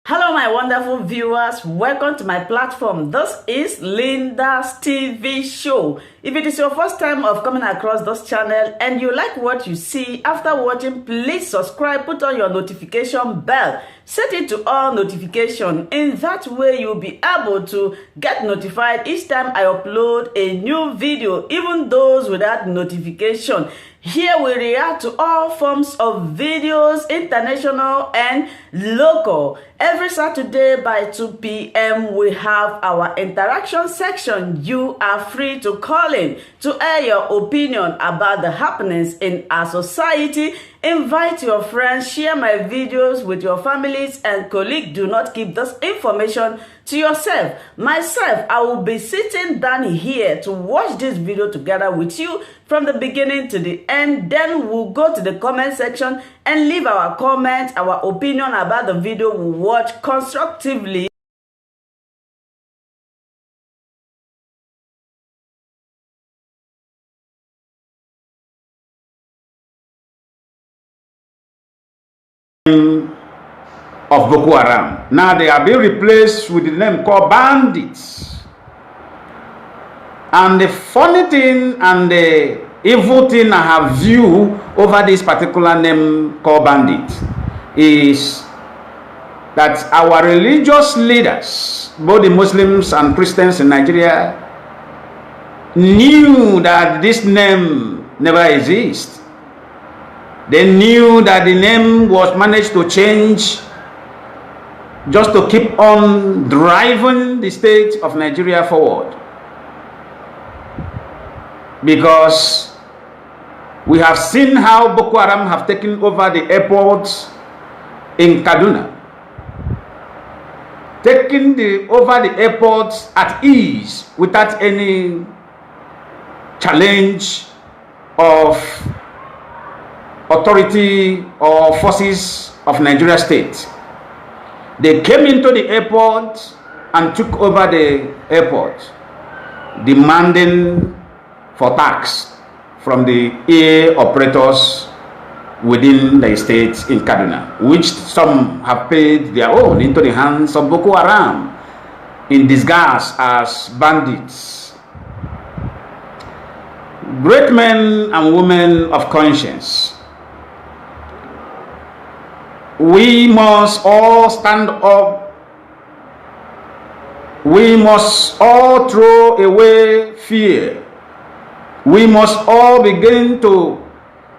Hello, my wonderful viewers. Welcome to my platform. This is Linda's TV show. If it is your first time of coming across this channel and you like what you see after watching, please subscribe, put on your notification bell, set it to all notification. In that way, you'll be able to get notified each time I upload a new video, even those without notification. Here we react to all forms of videos, international and local. Every Saturday by 2 p.m. we have our interaction section. You are free to call in to air your opinion about the happenings in our society. Invite your friends, share my videos with your families and colleagues. Do not keep this information to yourself. Myself, I will be sitting down here to watch this video together with you from the beginning to the end. Then we'll go to the comment section and leave our comments, our opinion about the video we watch constructively. Of Boko Haram. Now they are being replaced with the name called bandits. And the funny thing and the evil thing I have view over this particular name called bandit is that our religious leaders, both the Muslims and Christians in Nigeria, knew that this name never exists. They knew that the name was managed to change just to keep on driving the state of Nigeria forward. Because we have seen how Boko Haram have taken over the airports in Kaduna. Taking over the airports at ease without any challenge of authority or forces of Nigeria state. They came into the airport and took over the airport, demanding for tax from the air operators within the state in Kaduna, which some have paid their own into the hands of Boko Haram in disguise as bandits. Great men and women of conscience, we must all stand up. We must all throw away fear. We must all begin to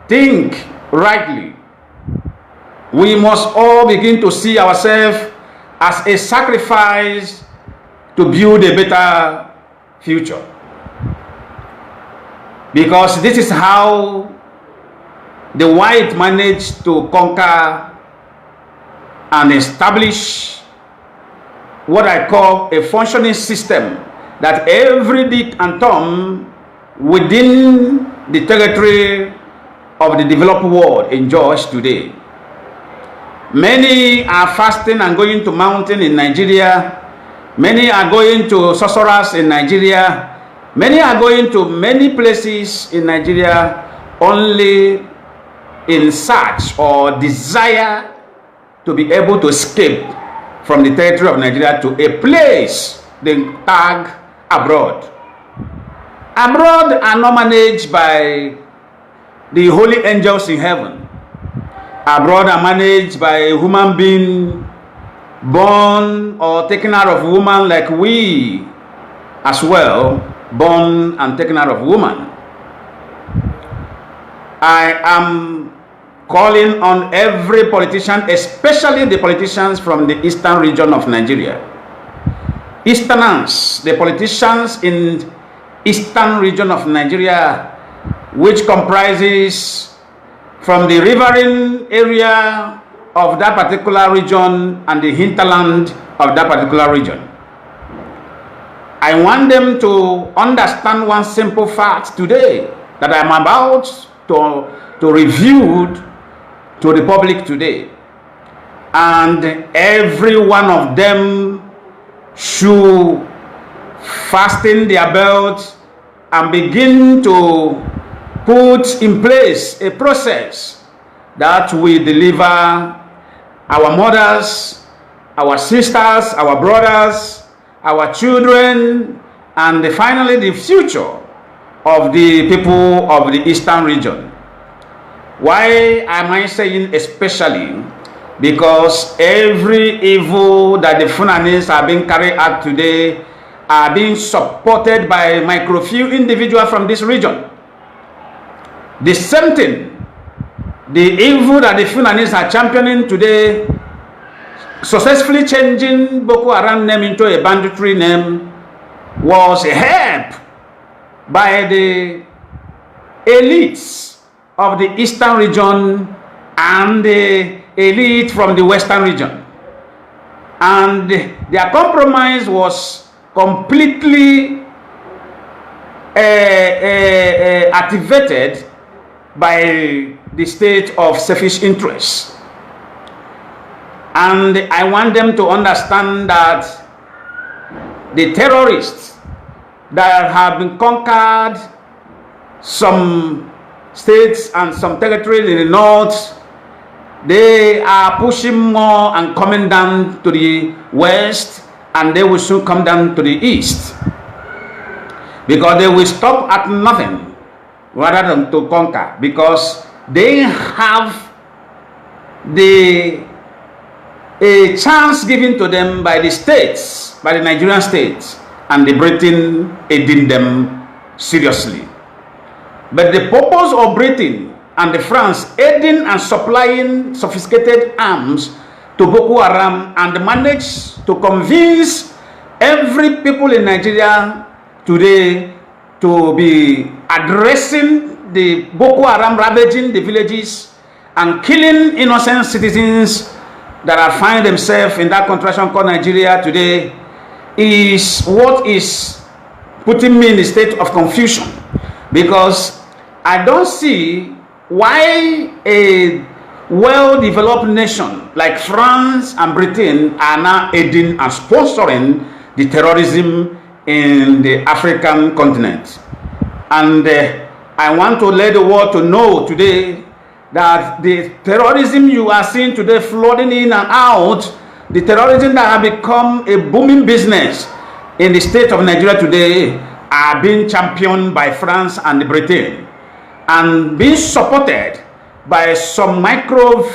think rightly. We must all begin to see ourselves as a sacrifice to build a better future. Because this is how the white managed to conquer and establish what I call a functioning system that every Dick and Tom within the territory of the developed world enjoys today. Many are fasting and going to mountain in Nigeria. Many are going to sorcerers in Nigeria. Many are going to many places in Nigeria only in search or desire to be able to escape from the territory of Nigeria to a place they tag abroad. Abroad are not managed by the holy angels in heaven. Abroad are managed by a human being born or taken out of woman like we as well, born and taken out of woman. I am calling on every politician, especially the politicians from the eastern region of Nigeria. Easterners, the politicians in eastern region of Nigeria, which comprises from the riverine area of that particular region and the hinterland of that particular region. I want them to understand one simple fact today that I'm about to review to the public today, and every one of them should fasten their belts and begin to put in place a process that will deliver our mothers our sisters, our brothers, our children, and finally the future of the people of the eastern region. Why am I saying especially? Because every evil that the Funanis are being carried out today are being supported by micro-few individuals from this region. The same thing, the evil that the Funanis are championing today, successfully changing Boko Haram name into a banditry name, was helped by the elites of the eastern region and the elite from the western region. And their compromise was completely activated by the state of selfish interest. And I want them to understand that the terrorists that have been conquered some states and some territories in the north, they are pushing more and coming down to the west, and they will soon come down to the east, because they will stop at nothing rather than to conquer, because they have a chance given to them by the states, by the Nigerian states, and the Britain aiding them seriously. But the purpose of Britain and the France aiding and supplying sophisticated arms to Boko Haram and manage to convince every people in Nigeria today to be addressing the Boko Haram ravaging the villages and killing innocent citizens that are find themselves in that contraction called Nigeria today is what is putting me in a state of confusion, because I don't see why a well-developed nation like France and Britain are now aiding and sponsoring the terrorism in the African continent. And I want to let the world to know today that the terrorism you are seeing today flooding in and out, the terrorism that have become a booming business in the state of Nigeria today, are being championed by France and Britain and being supported by some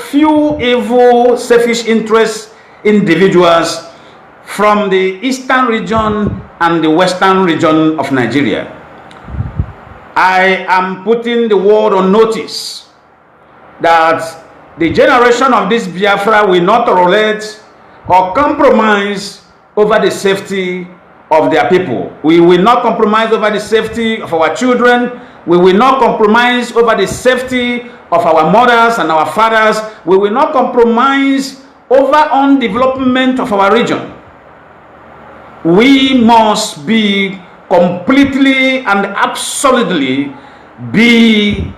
few evil selfish interest individuals from the eastern region and the western region of Nigeria. I am putting the world on notice that the generation of this Biafra will not tolerate or compromise over the safety of their people. We will not compromise over the safety of our children. We will not compromise over the safety of our mothers and our fathers. We will not compromise over on development of our region. We must be completely and absolutely be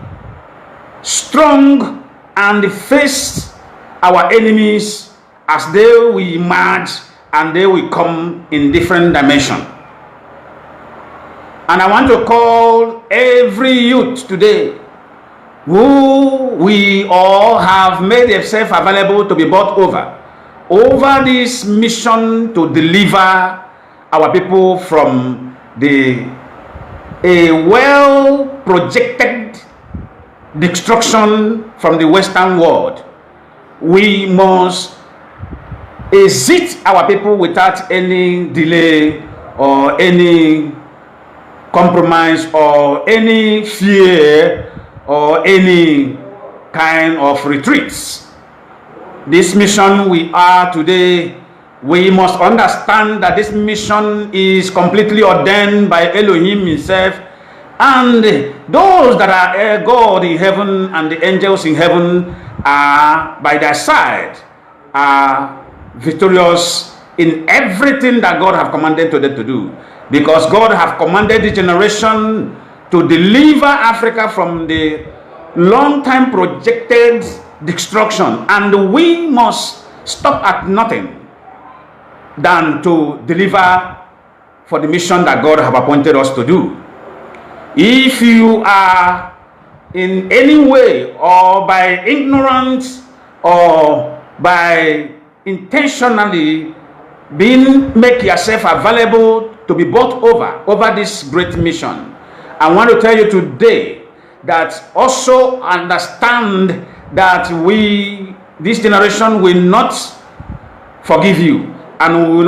strong and face our enemies as they will emerge and they will come in different dimensions. And I want to call every youth today who we all have made themselves available to be bought over this mission to deliver our people from a well-projected destruction from the Western world. We must exit our people without any delay or any compromise or any fear or any kind of retreats. This mission we are today, we must understand that this mission is completely ordained by Elohim himself, and those that are God in heaven and the angels in heaven are by their side, are victorious in everything that God have commanded to them to do, because God have commanded the generation to deliver Africa from the long time projected destruction, and we must stop at nothing than to deliver for the mission that God have appointed us to do. If you are in any way or by ignorance or by intentionally make yourself available to be bought over this great mission. I want to tell you today that also understand that this generation will not forgive you, and we will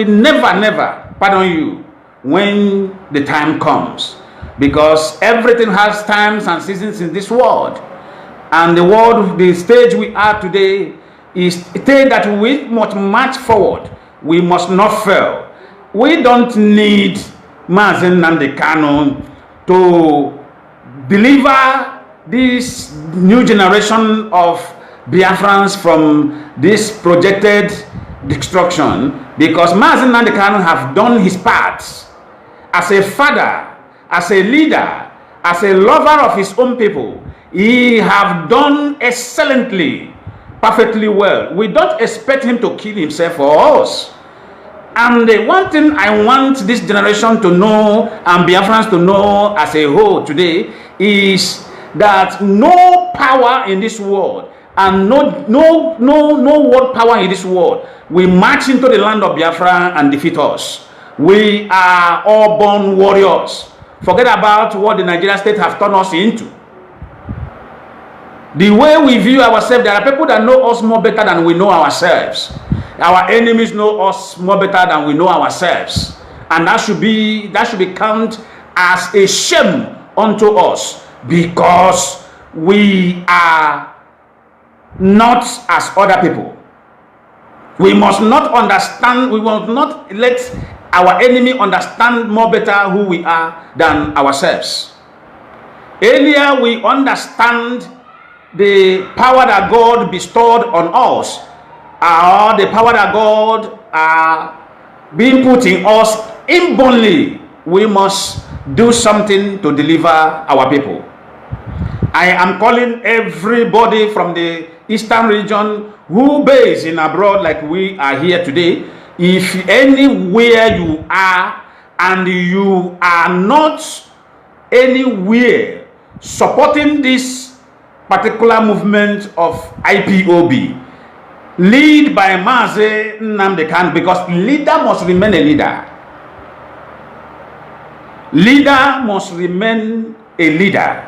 never pardon you when the time comes, because everything has times and seasons in this world. And the stage we are today is a stage that we must march forward. We must not fail. We don't need Nnamdi Kanu to deliver this new generation of Biafrans from this projected destruction, because Nnamdi Kanu have done his part as a father, as a leader, as a lover of his own people. He have done excellently, perfectly well. We don't expect him to kill himself for us. And the one thing I want this generation to know, and Biafrans to know as a whole today, is that no power in this world, and no world power in this world will march into the land of Biafra and defeat us. We are all born warriors. Forget about what the Nigerian state have turned us into. The way we view ourselves, there are people that know us more better than we know ourselves. Our enemies know us more better than we know ourselves, and that should be counted as a shame unto us, because we are not as other people. We must not understand, we must not let our enemy understand more better who we are than ourselves. Earlier we understand the power that God bestowed on us, or the power that God being put in us inbornly. We must do something to deliver our people. I am calling everybody from the eastern region who based in abroad like we are here today. If anywhere you are and you are not anywhere supporting this particular movement of IPOB, lead by Nnamdi Kanu, because leader must remain a leader. Leader must remain a leader.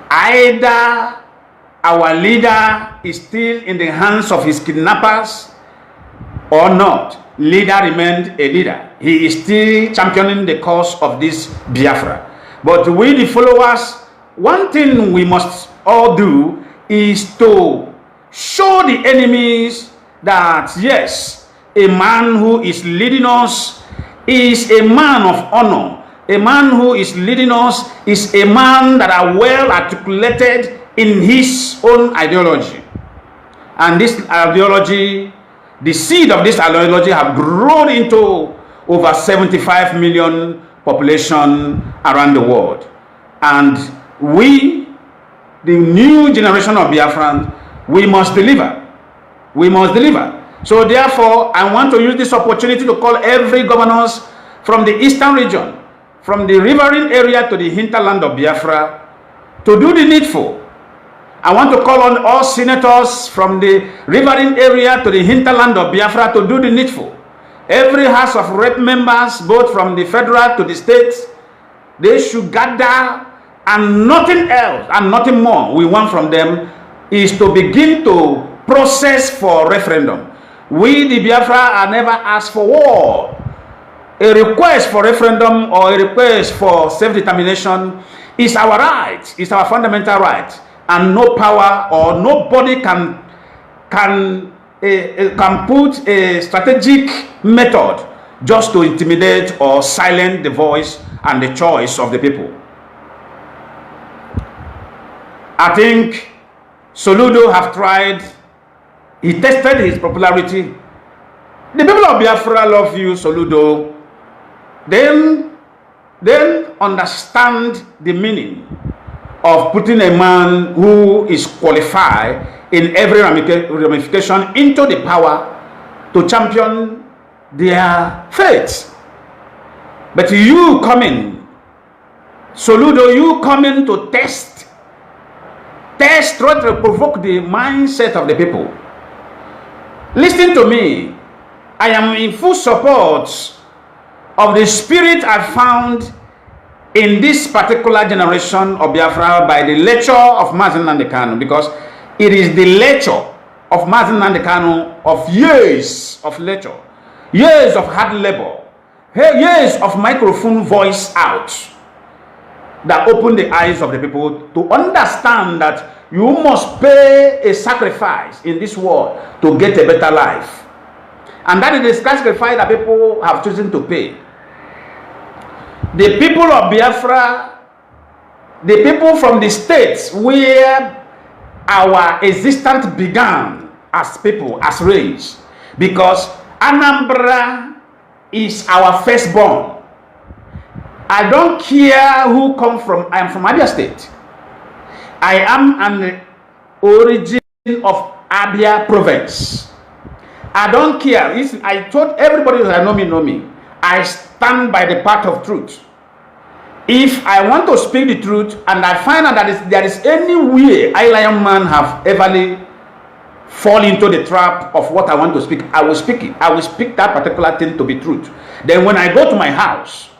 Either our leader is still in the hands of his kidnappers or not. Leader remained a leader. He is still championing the cause of this Biafra. But we, the followers, one thing we must all do is to show the enemies that yes, a man who is leading us is a man of honor. A man who is leading us is a man that are well articulated in his own ideology. And this ideology, the seed of this ideology have grown into over 75 million population around the world. And we, the new generation of Biafran, we must deliver. We must deliver. So therefore, I want to use this opportunity to call every governors from the eastern region, from the riverine area to the hinterland of Biafra, to do the needful. I want to call on all senators from the riverine area to the hinterland of Biafra to do the needful. Every House of Rep members, both from the federal to the states, they should gather, and nothing else and nothing more we want from them is to begin to process for referendum. We, the Biafra, are never asked for war. A request for referendum or a request for self-determination is our right, it's our fundamental right, and no power or nobody can put a strategic method just to intimidate or silence the voice and the choice of the people. I think Soludo have tried. He tested his popularity. The people of Biafra love you, Soludo. Then understand the meaning of putting a man who is qualified in every ramification into the power to champion their faith. But you coming, Soludo, you coming to try to provoke the mindset of the people. Listen to me. I am in full support of the spirit I found in this particular generation of Biafra by the lecture of Nnamdi Kanu, because it is the lecture of Nnamdi Kanu of years of lecture, years of hard labor, years of microphone voice out that opened the eyes of the people to understand that you must pay a sacrifice in this world to get a better life. And that is the sacrifice that people have chosen to pay. The people of Biafra, the people from the states where our existence began as people, as race, because Anambra is our firstborn. I don't care who come from. I am from Abia State. I am an origin of Abia province. I don't care. Listen, I told everybody that know me. I stand by the path of truth. If I want to speak the truth and I find out that there is any way I, lion man, have ever fall into the trap of what I want to speak, I will speak it. I will speak that particular thing to be truth. Then when I go to my house,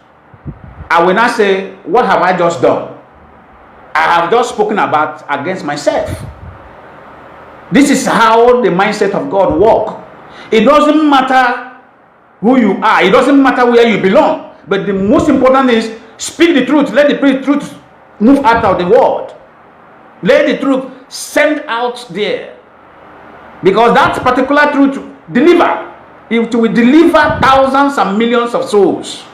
I will not say, what have I just done? I have just spoken about against myself. This is how the mindset of God works. It doesn't matter who you are. It doesn't matter where you belong. But the most important is speak the truth. Let the truth move out of the world. Let the truth send out there. Because that particular truth deliver. It will deliver thousands and millions of souls.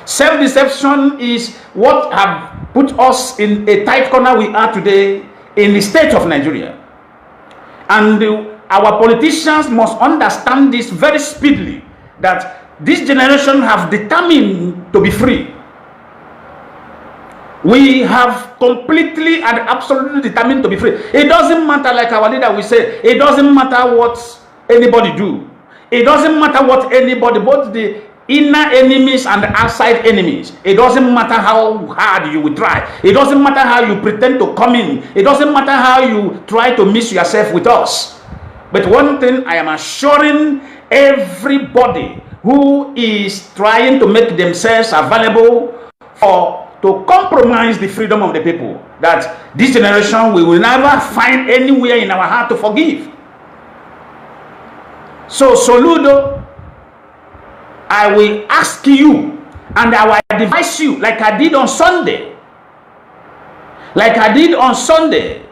Self-deception is what have put us in a tight corner we are today in the state of Nigeria. And our politicians must understand this very speedily, that this generation have determined to be free. We have completely and absolutely determined to be free. It doesn't matter, like our leader will say, it doesn't matter what anybody do. It doesn't matter what anybody, both the inner enemies and the outside enemies. It doesn't matter how hard you will try. It doesn't matter how you pretend to come in. It doesn't matter how you try to mix yourself with us. But one thing I am assuring everybody who is trying to make themselves available for to compromise the freedom of the people, that this generation we will never find anywhere in our heart to forgive. So Soludo, I will ask you and I will advise you like I did on Sunday. Like I did on Sunday.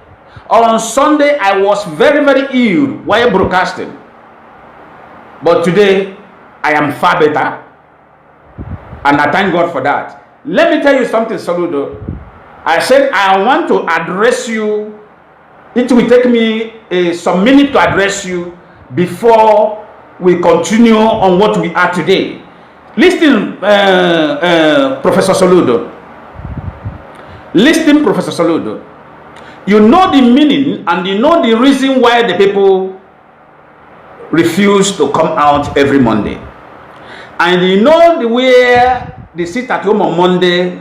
On Sunday, I was very, very ill while broadcasting. But today, I am far better. And I thank God for that. Let me tell you something, Soludo. I said I want to address you. It will take me some minutes to address you before we continue on what we are today. Listen, Professor Soludo. Listen, Professor Soludo. You know the meaning and you know the reason why the people refuse to come out every Monday. And you know the way they sit at home on Monday,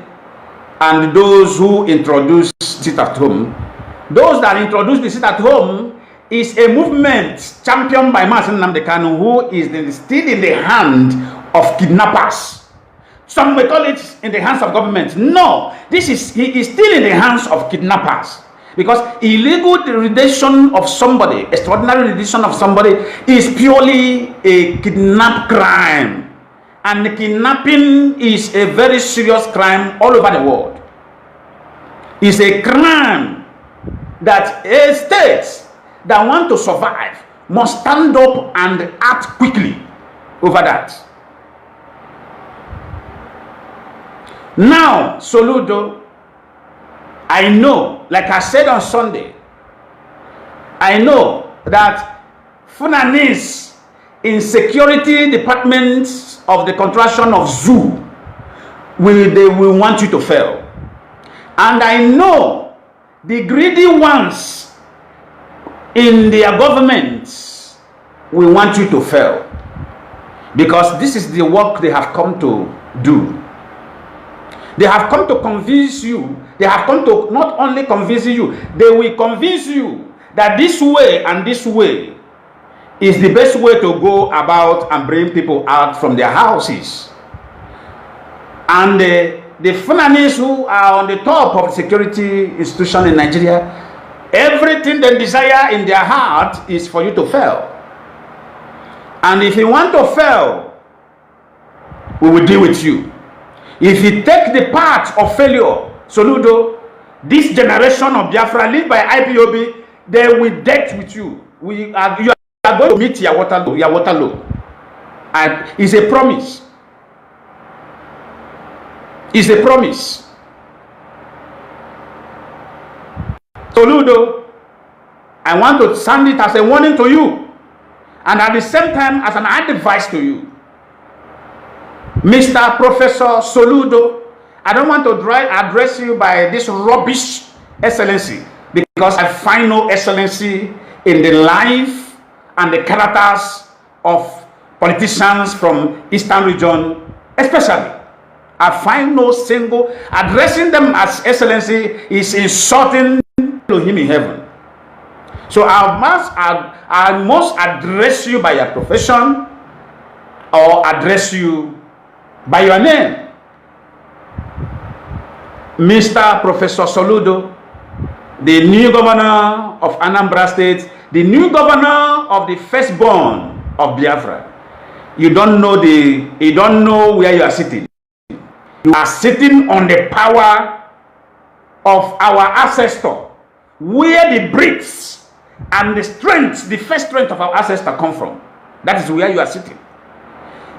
and those who introduce sit at home. Those that introduce the sit at home is a movement championed by Nnamdi Kanu, who is still in the hand of kidnappers. Some may call it in the hands of government. No, he is still in the hands of kidnappers. Because illegal rendition of somebody, extraordinary rendition of somebody, is purely a kidnap crime. And kidnapping is a very serious crime all over the world. It's a crime that a state that want to survive must stand up and act quickly over that. Now, Soludo, I know, like I said on Sunday, I know that Fulani's insecurity department of the contraction of SURR they will want you to fail. And I know the greedy ones in their government will want you to fail, because this is the work they have come to do. They have come to convince you. They have come to not only convince you, they will convince you that this way and this way is the best way to go about and bring people out from their houses. And the Fulanis who are on the top of security institution in Nigeria, everything they desire in their heart is for you to fail. And if you want to fail, we will deal with you. If you take the path of failure, Soludo, this generation of Biafra led by IPOB, they will deal with you. You are going to meet your Waterloo. And it's a promise. It's a promise. Soludo, I want to sound it as a warning to you, and at the same time as an advice to you. Mr. Professor Soludo, I don't want to address you by this rubbish excellency, because I find no excellency in the life and the characters of politicians from Eastern region, especially. I find no single addressing them as excellency is insulting to him in heaven. So I must address you by your profession or address you by your name. Mr. Professor Soludo, the new governor of Anambra State, the new governor of the firstborn of Biafra. You don't know where you are sitting. You are sitting on the power of our ancestor, where the bricks and the strength, the first strength of our ancestor come from. That is where you are sitting.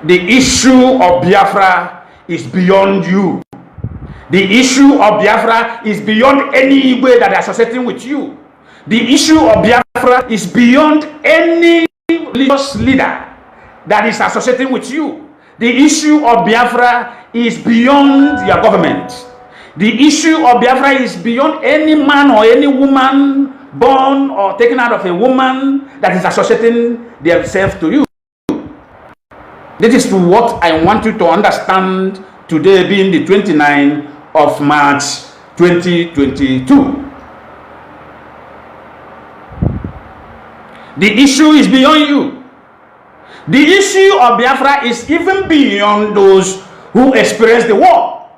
The issue of Biafra is beyond you. The issue of Biafra is beyond any way that is associating with you. The issue of Biafra is beyond any religious leader that is associating with you. The issue of Biafra is beyond your government. The issue of Biafra is beyond any man or any woman born or taken out of a woman that is associating themselves to you. This is what I want you to understand today, being the 29th of March 2022. The issue is beyond you. The issue of Biafra is even beyond those who experience the war.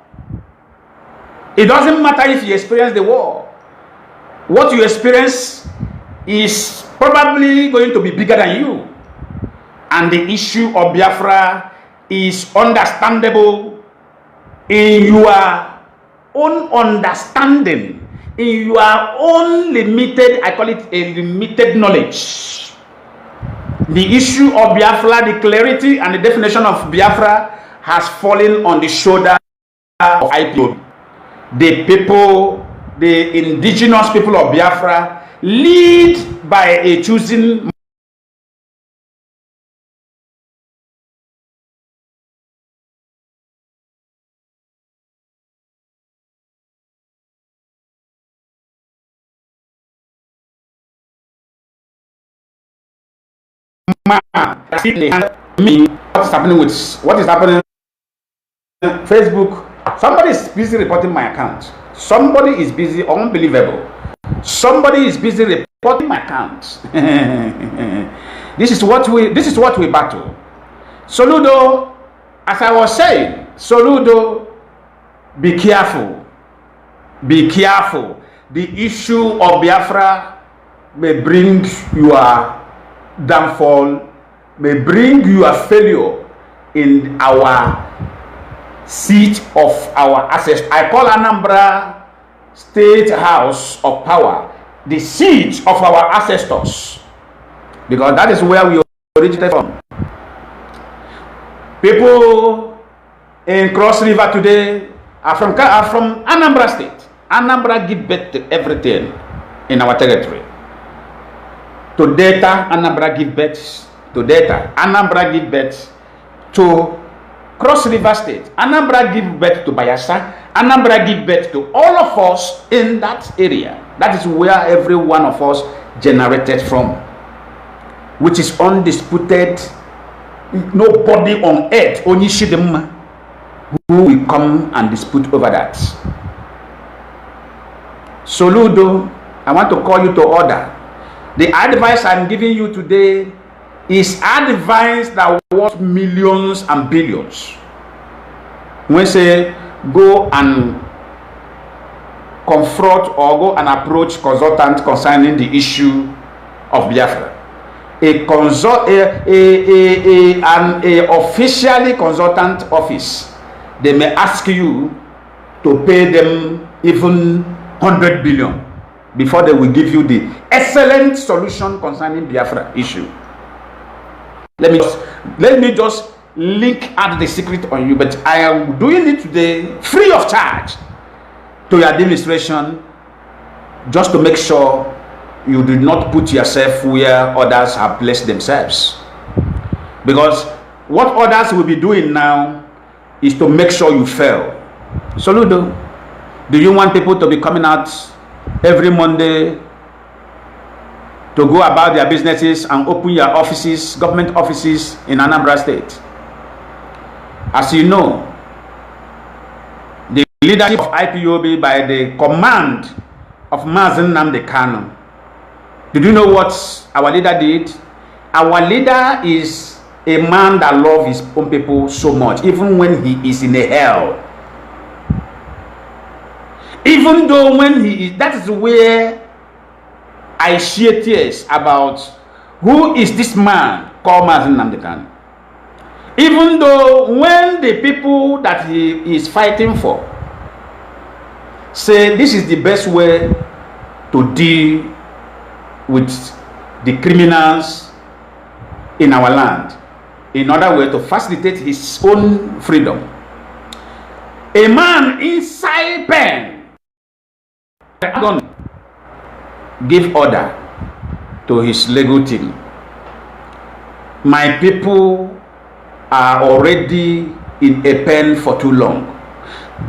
It doesn't matter if you experience the war. What you experience is probably going to be bigger than you. And the issue of Biafra is understandable in your own understanding, in your own limited, I call it a limited knowledge. The issue of Biafra, the clarity and the definition of Biafra has fallen on the shoulder of IPOB. The people, the indigenous people of Biafra, lead by a choosing me. What is happening Facebook? Somebody is busy reporting my account. Somebody is busy, unbelievable. Somebody is busy reporting my account. This is what we battle. Soludo, as I was saying, Soludo, be careful. Be careful. The issue of Biafra may bring your downfall, may bring your failure in our seat of our access. I call Anambra State House of Power the seat of our ancestors, because that is where we originated from. People in Cross River today are from Anambra State. Anambra give birth to everything in our territory. To data, Anambra give birth to data. Anambra give birth to Cross River State. Anambra give birth to Bayelsa. Anambra give birth to all of us in that area. That is where every one of us generated from, which is undisputed. Nobody on earth, only Shidema, who will come and dispute over that. Soludo, I want to call you to order. The advice I'm giving you today is advice that worth millions and billions. When say go and confront or go and approach consultant concerning the issue of Biafra, an officially consultant office, they may ask you to pay them even 100 billion before they will give you the excellent solution concerning Biafra issue. Let me just link out the secret on you, but I am doing it today free of charge to your administration, just to make sure you do not put yourself where others have placed themselves. Because what others will be doing now is to make sure you fail. Soludo, do you want people to be coming out every Monday to go about their businesses and open your offices, government offices in Anambra State? As you know, the leadership of IPOB by the command of Nnamdi Kanu. Did you know what our leader did? Our leader is a man that loves his own people so much, even when he is in a hell. Even though when he is, that is where I shed tears about who is this man called Nnamdi Kanu. Even though when the people that he is fighting for say this is the best way to deal with the criminals in our land, in order way to facilitate his own freedom, a man inside pen don't give order to his legal team. My people are already in a pen for too long.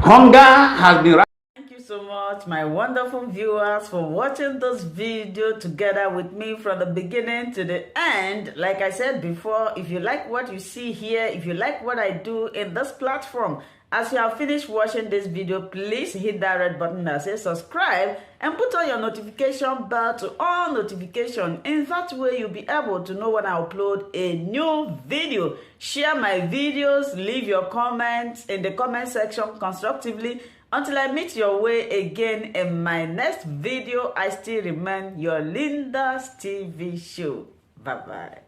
Hunger has been. Thank you so much, my wonderful viewers, for watching this video together with me from the beginning to the end. Like I said before, if you like what you see here, if you like what I do in this platform, as you have finished watching this video, please hit that red button that says subscribe and put on your notification bell to all notification. In that way, you'll be able to know when I upload a new video. Share my videos, leave your comments in the comment section constructively. Until I meet your way again in my next video, I still remain your Linda's TV show. Bye-bye.